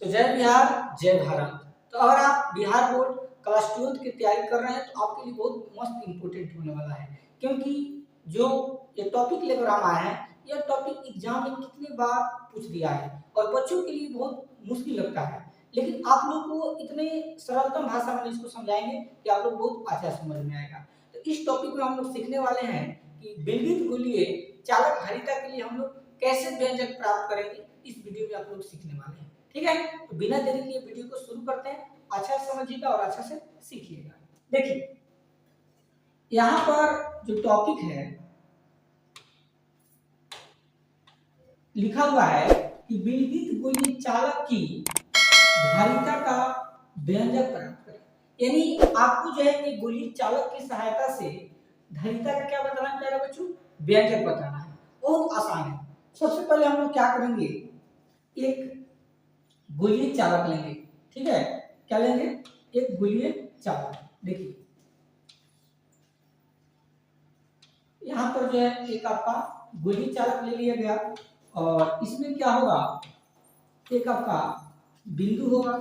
तो जय बिहार जय भारत। तो अगर आप बिहार बोर्ड क्लास 12 की तैयारी कर रहे हैं तो आपके लिए बहुत मस्त इंपॉर्टेंट होने वाला है, क्योंकि जो ये टॉपिक लेकर हम आए हैं यह टॉपिक एग्जाम में कितने बार पूछ दिया है और बच्चों के लिए बहुत मुश्किल लगता है, लेकिन आप लोग को इतने सरलतम भाषा में इसको समझाएंगे कि आप लोग बहुत अच्छा समझ में आएगा। तो इस टॉपिक में हम लोग सीखने वाले हैं कि विद्युत गोलीय चालक धारिता के लिए हम लोग कैसे व्यंजक प्राप्त करेंगे। इस वीडियो में आप लोग सीखने वाले हैं, ठीक है। तो बिना देरी के वीडियो को शुरू करते हैं, अच्छा से समझिएगा और अच्छा से सीखिएगा। देखिए यहाँ पर जो टॉपिक है लिखा हुआ है कि विद्युत गोलीय चालक की धारिता का व्यंजक प्राप्त करें, यानी आपको जो है कि गोलीय चालक की सहायता से धारिता का क्या बताना है प्यारे बच्चों, व्यंजक बताना है। बहुत आसान है। सबसे पहले हम लोग क्या करेंगे, एक गोलीय चालक लेंगे, ठीक है। क्या लेंगे, एक गोलीय चालक। देखिए यहाँ पर जो है एक आपका गोलीय चालक ले लिया गया और इसमें क्या होगा, एक आपका बिंदु होगा,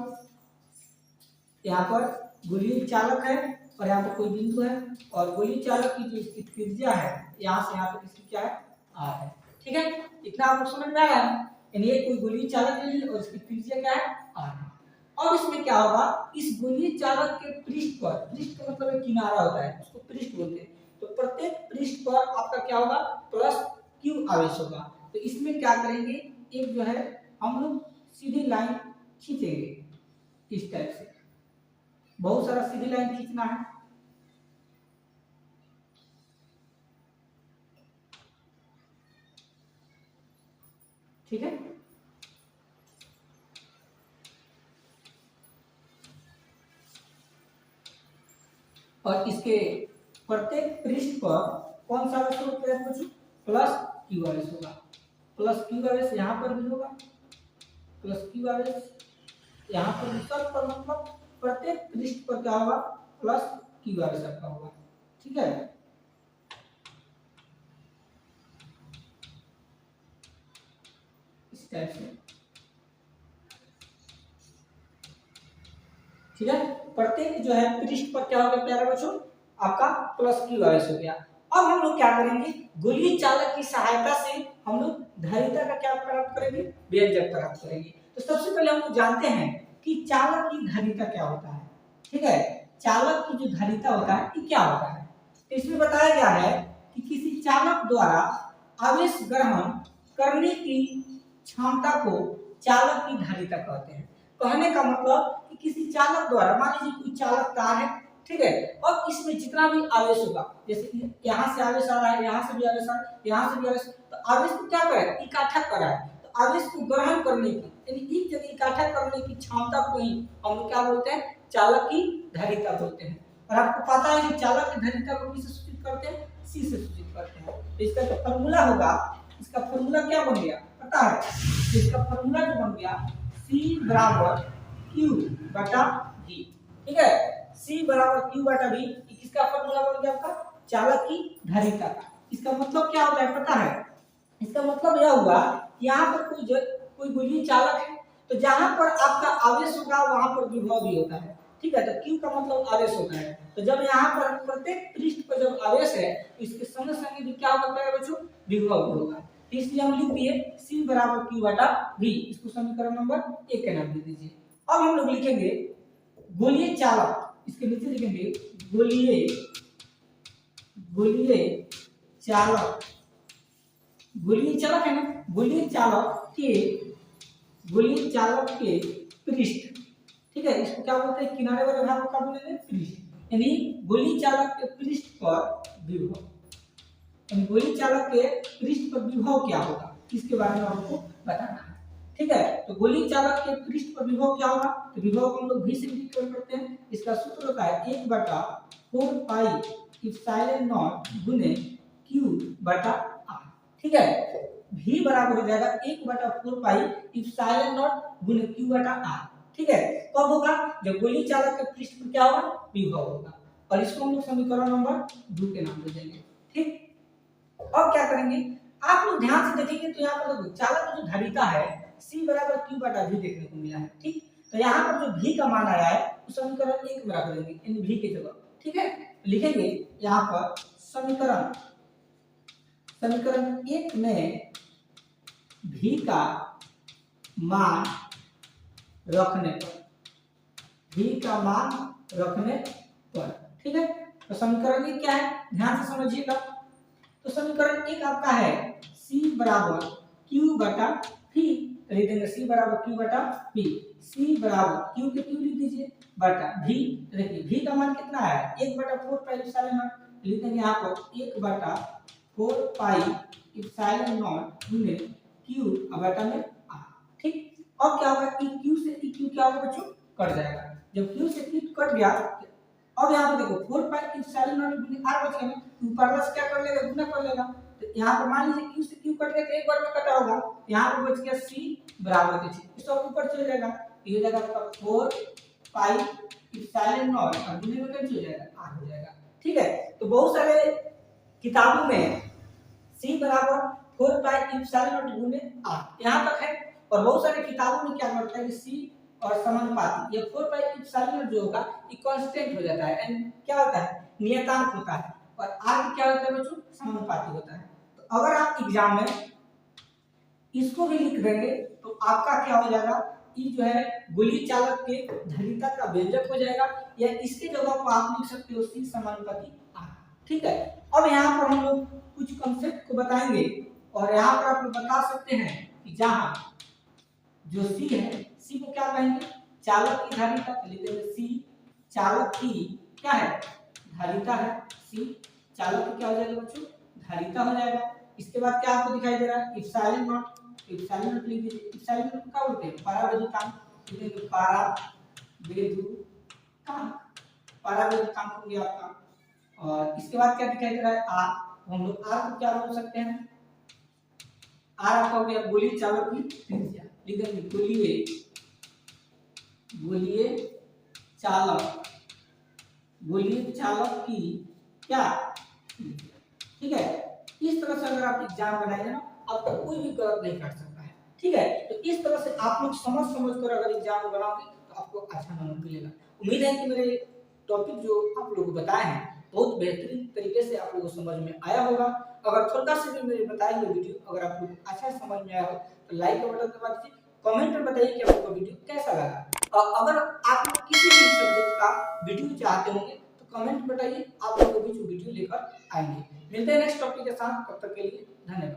यहाँ पर गोलीय चालक है और यहाँ पर कोई बिंदु है और गोलीय चालक की जो इसकी त्रिज्या है यहाँ से यहाँ पर इसकी क्या है, आर है, ठीक है। इतना आपको समझ में आ रहा है। यानी ये कोई गोलीय चालक ले ली और इसकी त्रिज्या क्या है, आर है। अब इसमें क्या होगा, इस गोलीय चालक के पृष्ठ पर, पृष्ठ का मतलब एक किनारा होता है, उसको पृष्ठ बोलते हैं, तो प्रत्येक पृष्ठ पर आपका क्या होगा, प्लस क्यू आवेश होगा। तो इसमें क्या करेंगे, एक जो है हम लोग सीधी लाइन खींचेंगे इस टाइप से, बहुत सारा सीधी लाइन खींचना है, ठीक है। और इसके प्रत्येक पृष्ठ पर कौन सा आवेश होगा, प्लस क्यू आवेश होगा। प्लस क्यू आवेश यहाँ पर भी होगा, प्लस क्यू आवेश यहाँ पर भी, सब पर मतलब प्रत्येक पृष्ठ पर क्या होगा, प्लस क्यू आवेश आपका होगा, ठीक है। इस टाइप से, ठीक है। प्रत्येक जो है पृष्ठ पर क्या होगा प्यारे बच्चों, आपका प्लस क्यू आवेश हो गया। अब हम लोग क्या करेंगे, गोलीय चालक की सहायता से हम लोग धारिता का क्या प्राप्त करेंगे, व्यंजक प्राप्त करेंगे। तो सबसे पहले हम लोग जानते हैं कि चालक की धारिता क्या होता है, ठीक है। चालक की जो धारिता होता है ये क्या होता है, तो इसमें बताया गया है कि किसी चालक द्वारा आवेश ग्रहण करने की क्षमता को चालक की धारिता कहते हैं। कहने का मतलब कि किसी चालक द्वारा, मान लीजिए कोई चालक तार है, ठीक है, और इसमें जितना भी आवेश होगा, जैसे यहाँ से आवेश आ रहा है, यहाँ से भी आवेश आ रहा है, यहाँ से भी आवेश, तो आवेश को क्या करे, इकट्ठा करा है। तो आवेश को ग्रहण करने की, यानी एक जगह इकट्ठा करने की क्षमता को ही हम क्या बोलते हैं, चालक की धारिता बोलते हैं। और आपको पता है कि चालक की धारिता को किससे सूचित करते हैं, सी से सूचित करते हैं। तो इसका जो फॉर्मूला होगा, इसका फॉर्मूला क्या बन गया पता है, इसका फॉर्मूला जो बन गया, C बराबर Q बटा V, ठीक है। C बराबर Q बटा V, किसका फॉर्मूला बन गया आपका, चालक की धारिता का। इसका मतलब क्या होता है पता है, इसका मतलब यह हुआ कि यहाँ पर कोई गोलीय चालक है, तो जहां पर आपका आवेश होगा वहां पर विभव भी होता है, ठीक है। तो Q का मतलब आवेश होता है, तो जब यहाँ पर प्रत्येक पृष्ठ पर जब आवेश है तो इसके संगे संगे भी क्या होता है बच्चों, विभव भी होगा। इसलिए हम लिख दिए C बराबर Q बटा V, इसको समीकरण नंबर 1 के नाम दे दीजिए। अब हम लोग लिखेंगे गोलीय चालक, इसके नीचे लिखेंगे गोलीय चालक, गोलीय चालक है ना, गोलीय चालक के पृष्ठ, ठीक है। इसको क्या बोलते हैं, किनारे वाले भाग को क्या बोलेंगे, पृष्ठ, यानी गोलीय चालक के पृष्ठ पर विभव, यानी गोलीय चालक के पृष्ठ पर विभव क्या होगा, इसके बारे में आपको बताना है, ठीक है। तो गोलीय चालक के पृष्ठ पर विभव क्या होगा, तो विभव को हम लोग V से इंटीग्रेट करते हैं। इसका सूत्र होता है 1/4 पाई एप्सिलॉन नॉट गुने Q बटा R, ठीक है। V बराबर हो जाएगा 1/4 पाई एप्सिलॉन नॉट गुने Q बटा R, ठीक है। कब होगा, जब गोलीय चालक के पृष्ठ पर क्या होगा, विभव होगा। और इसको हम लोग समीकरण नंबर 2 के नाम दे देंगे, ठीक। अब क्या करेंगे, आप लोग ध्यान से देखेंगे तो यहाँ पर चालक की जो धारिता है सी बराबर क्यू बटा वी देखने को मिला है। ठीक, तो यहाँ पर जो भी का मान आया है उस समीकरण 1 में रख देंगे इन भी की जगह। ठीक है, लिखेंगे यहाँ पर समीकरण 1 में भी का मान रखने पर, भी का मान रखने पर। ठीक है, तो समीकरण 1 क्या है, ध्यान से समझिएगा। तो समीकरण 1 आपका है c बराबर q बटा v, लिख देंगे c बराबर q बटा v। c बराबर q के q लिख दीजिए बटा v, देखिए v का मान कितना है 1 बटा 4 पाई एप्सिलॉन नॉट, लिख देंगे यहाँ पर 1 बटा 4 पाई एप्सिलॉन नॉट गुणे q बटा में r। ठीक, अब क्या होगा कि q से q क्या होगा बच्चों, कट जाएगा। जब q से q कट गया, अब यहाँ पर देखो 4 पाई एप्सिलॉन नॉट गुणे r बच गया, ऊपर प्लस क्या कर लेगा, गुना कर लेगा। तो यहाँ पर मान लीजिए q से q कट गया तो एक बार में कटा होगा, यहाँ पर बच गया c बराबर के c, इसको ऊपर चले जाएगा, ये हो जाएगा आपका 4 पाई एप्सिलॉन नॉट और गुणे में कैंसिल हो जाएगा, r हो जाएगा। ठीक है, तो बहुत सारे किताबों में c बराबर 4 पाई एप्सिलॉन नॉट गुणे r यहाँ तक है, और बहुत सारे किताबों में क्या करता है कि c और समानुपाती, ये 4 पाई एप्सिलॉन नॉट जो होगा ये कांस्टेंट हो जाता है, एंड क्या होता है, नियतांक होता है, और r क्या होता है बच्चों, समानुपाती होता है। तो अगर आप एग्जाम में इसको भी लिख देंगे तो आपका क्या हो जाएगा, ये जो है गोलीय चालक के धारिता का व्यंजक हो जाएगा, या इसके जगह पर आप लिख सकते हो c समानुपाती r। ठीक है, अब यहाँ पर हम लोग कुछ कंसेप्ट को बताएंगे, और यहाँ पर आप लोग बता सकते हैं कि जहाँ जो c है, c को क्या कहेंगे, चालक की धारिता, तो लिख देंगे c चालक की क्या है, धारिता है, c चालक की क्या हो जाएगा बच्चों, धारिता हो जाएगा। इसके बाद क्या आपको दिखाई दे रहा है, एप्सिलॉन नॉट, एप्सिलॉन नॉट लिख दीजिए, एप्सिलॉन नॉट क्या बोलते हैं, परावैद्युतांक, लिख देंगे परावैद्युतांक हो गया आपका। और इसके बाद क्या दिखाई दे रहा है, r, हम लोग r को क्या बोल सकते हैं, r आपका हो गया गोलीय चालक की त्रिज्या, लिख देंगे गोलीय चालक की क्या, ठीक है। इस तरह से अगर आप एग्जाम बनाएंगे ना, आपका कोई भी गलत नहीं कर सकता है। ठीक है, तो इस तरह से आप लोग समझ कर अगर एग्जाम बनाओगे तो आपको अच्छा नंबर मिलेगा। उम्मीद है कि मेरे टॉपिक जो आप लोगों को बताए हैं बहुत बेहतरीन तरीके से आप लोगों को समझ में आया होगा। अगर थोड़ा सा भी मेरे बताए हुए वीडियो अगर आप लोगों को अच्छा समझ में आया हो तो लाइक का बटन दबा दीजिए, कमेंट में बताइए कि आपको वीडियो कैसा लगा। और अगर आप लोग किसी भी सब्जेक्ट का वीडियो चाहते होंगे तो कमेंट बताइए, आप लोगों को भी वीडियो लेकर आएंगे। मिलते हैं नेक्स्ट टॉपिक के साथ, तब तक के लिए धन्यवाद।